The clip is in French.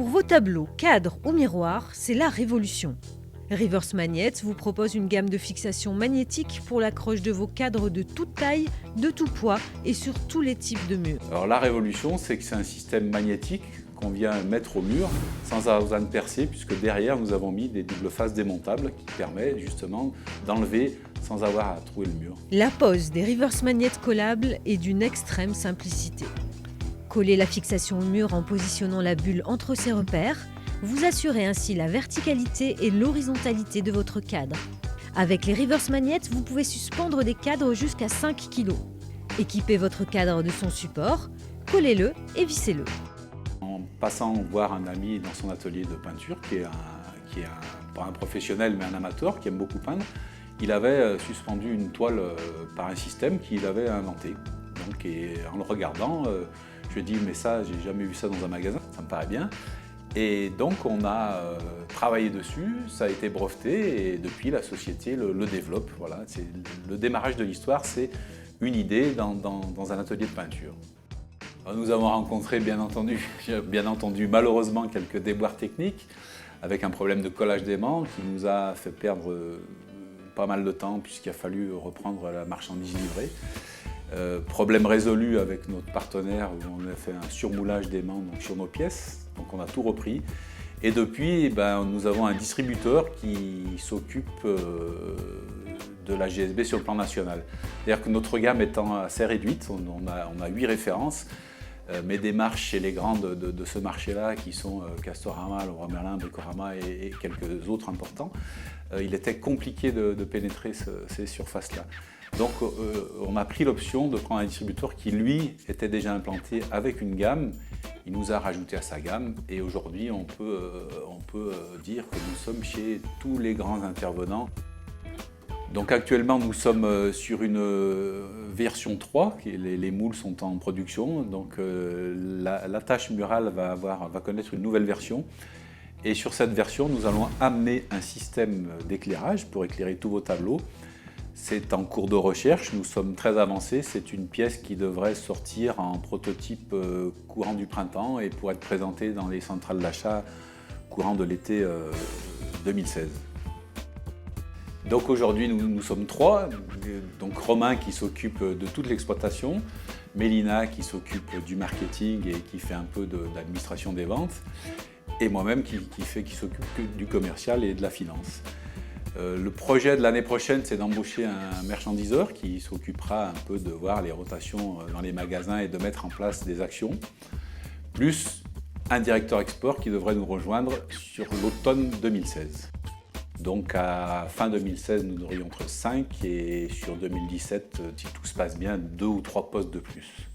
vos tableaux, cadres ou miroirs, c'est la révolution. Reverse Magnet vous propose une gamme de fixation magnétique pour l'accroche de vos cadres de toute taille, de tout poids et sur tous les types de murs. Alors la révolution, c'est que c'est un système magnétique qu'on vient mettre au mur sans avoir besoin de percer, puisque derrière nous avons mis des doubles faces démontables qui permettent justement d'enlever sans avoir à trouer le mur. La pose des Reverse Magnet collables est d'une extrême simplicité. Collez la fixation au mur en positionnant la bulle entre ses repères. Vous assurez ainsi la verticalité et l'horizontalité de votre cadre. Avec les Reverse Magnet, vous pouvez suspendre des cadres jusqu'à 5 kg. Équipez votre cadre de son support, collez-le et vissez-le. En passant voir un ami dans son atelier de peinture, qui est pas un professionnel mais un amateur, qui aime beaucoup peindre, il avait suspendu une toile par un système qu'il avait inventé. Donc, et en le regardant, je lui ai dit « mais ça, j'ai jamais vu ça dans un magasin, ça me paraît bien ». Et donc on a travaillé dessus, ça a été breveté et depuis la société le développe. Voilà, le démarrage de l'histoire, c'est une idée dans un atelier de peinture. Alors, nous avons rencontré bien entendu malheureusement quelques déboires techniques avec un problème de collage d'aimant qui nous a fait perdre pas mal de temps puisqu'il a fallu reprendre la marchandise livrée. Problème résolu avec notre partenaire où on a fait un surmoulage d'aimant sur nos pièces, donc on a tout repris. Et depuis, nous avons un distributeur qui s'occupe de la GSB sur le plan national. C'est-à-dire que notre gamme étant assez réduite, on a 8 références, mais des marques chez les grandes de ce marché-là qui sont Castorama, Leroy Merlin, Bricorama et quelques autres importants, il était compliqué de pénétrer ces surfaces-là. Donc on a pris l'option de prendre un distributeur qui lui était déjà implanté avec une gamme. Il nous a rajouté à sa gamme et aujourd'hui on peut dire que nous sommes chez tous les grands intervenants. Donc actuellement nous sommes sur une version 3, les moules sont en production, donc la tâche murale va connaître une nouvelle version. Et sur cette version nous allons amener un système d'éclairage pour éclairer tous vos tableaux. C'est en cours de recherche, nous sommes très avancés, c'est une pièce qui devrait sortir en prototype courant du printemps et pour être présentée dans les centrales d'achat courant de l'été 2016. Donc aujourd'hui nous sommes 3, donc Romain qui s'occupe de toute l'exploitation, Mélina qui s'occupe du marketing et qui fait un peu d'administration des ventes, et moi-même qui s'occupe du commercial et de la finance. Le projet de l'année prochaine, c'est d'embaucher un merchandiseur qui s'occupera un peu de voir les rotations dans les magasins et de mettre en place des actions, plus un directeur export qui devrait nous rejoindre sur l'automne 2016. Donc à fin 2016, nous aurions entre 5 et sur 2017, si tout se passe bien, 2 ou 3 postes de plus.